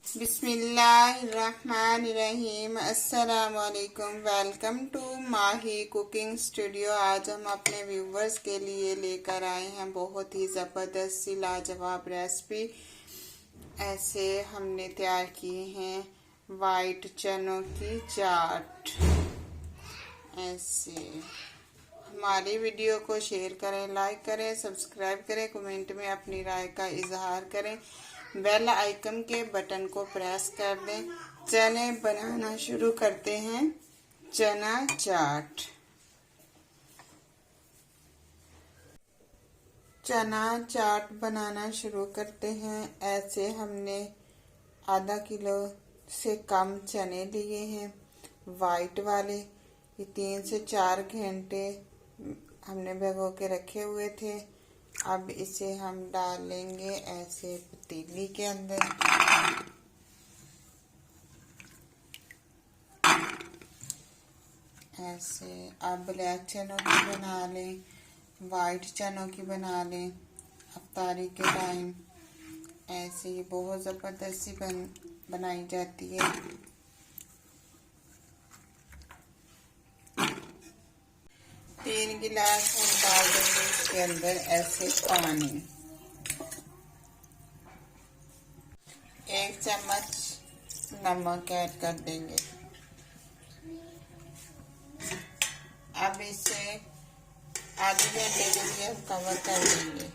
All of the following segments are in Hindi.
बिस्मिल्लाहिर्रहमानिर्रहीम। अस्सलामुअलैकुम। Welcome to Mahi cooking studio. आज हम अपने व्यूवर्स के लिए लेकर आए हैं बहुत ही ज़बरदस्त सी लाजवाब रेसिपी। ऐसे हमने तैयार किए हैं वाइट चनों की चाट। ऐसे हमारी वीडियो को शेयर करें, लाइक करें, सब्सक्राइब करें, कमेंट में अपनी राय का इजहार करें, बेल आइकन के बटन को प्रेस कर दें। चलें बनाना शुरू करते हैं चना चाट। चना चाट बनाना शुरू करते हैं। ऐसे हमने आधा किलो से कम चने लिए हैं वाइट वाले। ये 3 से 4 घंटे हमने भिगो के रखे हुए थे। अब इसे हम डाल लेंगे ऐसे पतीली के अंदर। ऐसे अब ब्लैक चनों की बना लें, वाइट चनों की बना लें अफ्तारी के टाइम। ऐसे ही बहुत ज़बरदस्त सी बनाई जाती है। 3 गिलास हम डाल देंगे इसके अंदर ऐसे पानी। 1 चम्मच नमक ऐड कर देंगे। अब इसे आधे घंटे के लिए हम कवर कर देंगे।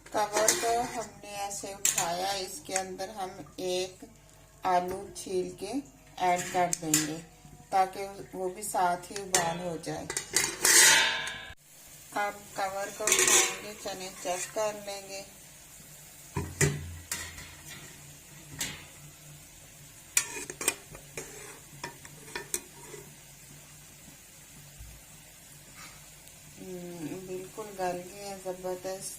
कवर को हमने ऐसे उठाया, इसके अंदर हम 1 आलू छील के ऐड कर देंगे ताकि वो भी साथ ही उबाल हो जाए। अब कवर को उठाएंगे, चने चेक कर लेंगे। बिल्कुल गल गए हैं, जबरदस्त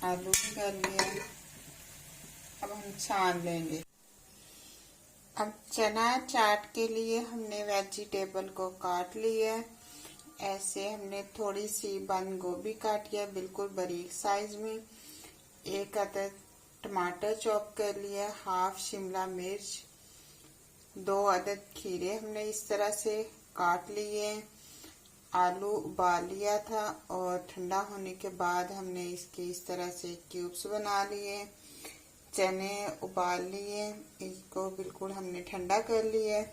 आलू भी गल गए हैं। अब हम छान लेंगे। अब चना चाट के लिए हमने वेजिटेबल को काट लिया है। ऐसे हमने थोड़ी सी बंद गोभी काटी है बिल्कुल बारीक साइज में। 1 अदद टमाटर चॉप कर लिया, हाफ शिमला मिर्च, 2 अदद खीरे हमने इस तरह से काट लिए। आलू उबाल लिया था और ठंडा होने के बाद हमने इसके इस तरह से क्यूब्स बना लिए। चने उबाल लिए, इसको बिल्कुल हमने ठंडा कर लिया।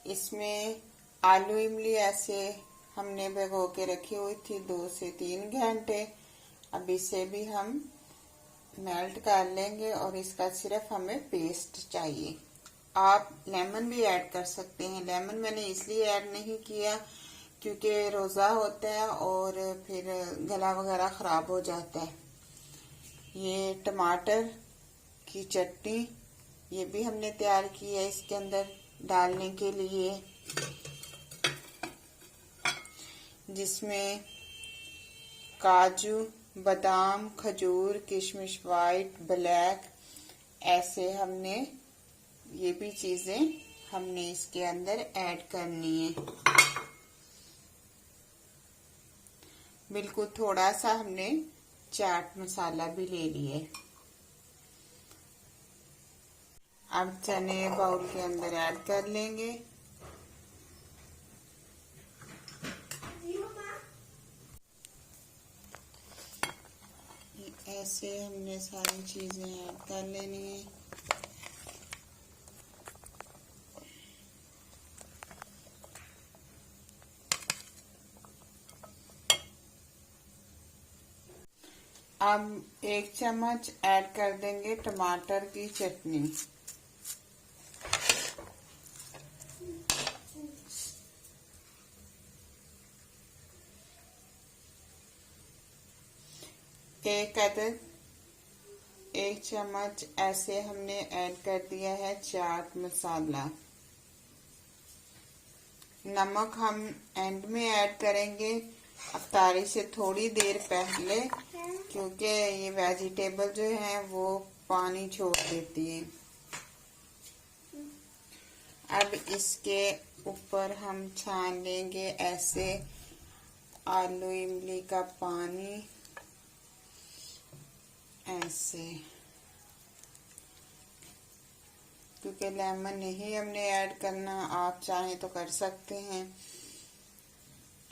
इसमें आलू इमली ऐसे हमने भिगो के रखी हुई थी 2 से 3 घंटे। अब इसे भी हम मेल्ट कर लेंगे और इसका सिर्फ हमें पेस्ट चाहिए। आप लेमन भी ऐड कर सकते हैं। लेमन मैंने इसलिए ऐड नहीं किया क्योंकि रोज़ा होता है और फिर गला वगैरह ख़राब हो जाता है। ये टमाटर की चटनी ये भी हमने तैयार की है इसके अंदर डालने के लिए, जिसमें काजू, बादाम, खजूर, किशमिश वाइट, ब्लैक ऐसे हमने ये भी चीजें हमने इसके अंदर ऐड करनी है। बिल्कुल थोड़ा सा हमने चाट मसाला भी ले लिया। अब चने बाउल के अंदर ऐड कर लेंगे। ऐसे हमने सारी चीजें ऐड कर लेनी है। अब 1 चम्मच ऐड कर देंगे टमाटर की चटनी। एक चम्मच ऐसे हमने ऐड कर दिया है चाट मसाला। नमक हम एंड में ऐड करेंगे अफ्तारी से थोड़ी देर पहले, क्योंकि ये वेजिटेबल जो है वो पानी छोड़ देती है। अब इसके ऊपर हम छान लेंगे ऐसे आलू इमली का पानी। ऐसे, क्योंकि लेमन नहीं हमने ऐड करना, आप चाहें तो कर सकते हैं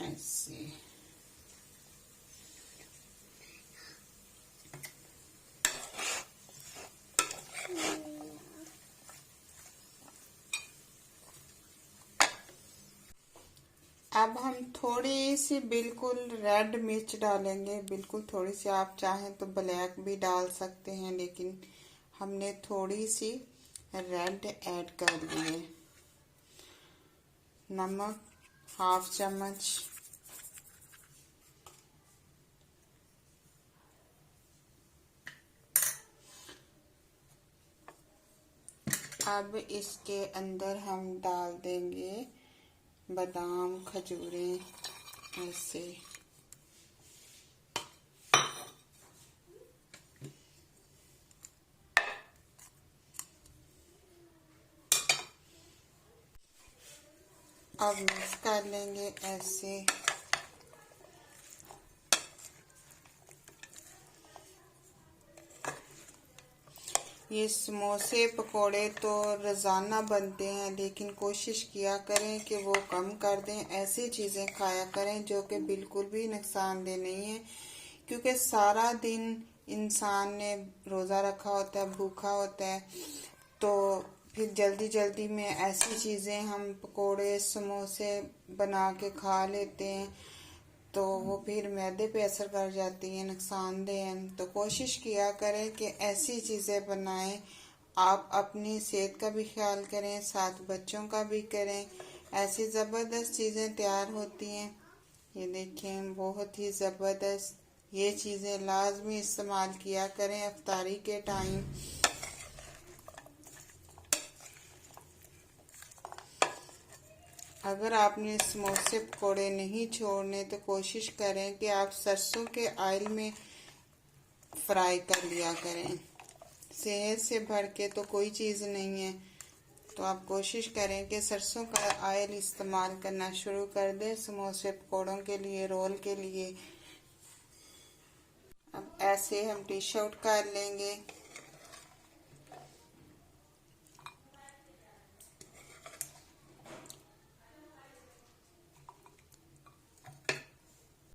ऐसे। अब हम थोड़ी सी बिल्कुल रेड मिर्च डालेंगे, बिल्कुल थोड़ी सी, आप चाहें तो ब्लैक भी डाल सकते हैं, लेकिन हमने थोड़ी सी रेड ऐड कर दी है। नमक हाफ चम्मच, अब इसके अंदर हम डाल देंगे बादाम खजूरें ऐसे। अब मिक्स कर लेंगे ऐसे। ये समोसे पकोड़े तो रोज़ाना बनते हैं, लेकिन कोशिश किया करें कि वो कम कर दें, ऐसी चीज़ें खाया करें जो कि बिल्कुल भी नुकसानदेह नहीं है, क्योंकि सारा दिन इंसान ने रोज़ा रखा होता है, भूखा होता है, तो फिर जल्दी जल्दी में ऐसी चीज़ें हम पकोड़े समोसे बना के खा लेते हैं, तो वो फिर मैदे पे असर कर जाती हैं, नुकसानदेह हैं। तो कोशिश किया करें कि ऐसी चीज़ें बनाएं, आप अपनी सेहत का भी ख्याल करें, साथ बच्चों का भी करें। ऐसी ज़बरदस्त चीज़ें तैयार होती हैं, ये देखें बहुत ही ज़बरदस्त। ये चीज़ें लाजमी इस्तेमाल किया करें इफ्तारी के टाइम। अगर आपने समोसे पकौड़े नहीं छोड़ने तो कोशिश करें कि आप सरसों के ऑयल में फ्राई कर लिया करें। सेहत से बढ़ के तो कोई चीज़ नहीं है, तो आप कोशिश करें कि सरसों का ऑयल इस्तेमाल करना शुरू कर दें समोसे पकौड़ों के लिए, रोल के लिए। अब ऐसे हम डिश आउट कर लेंगे।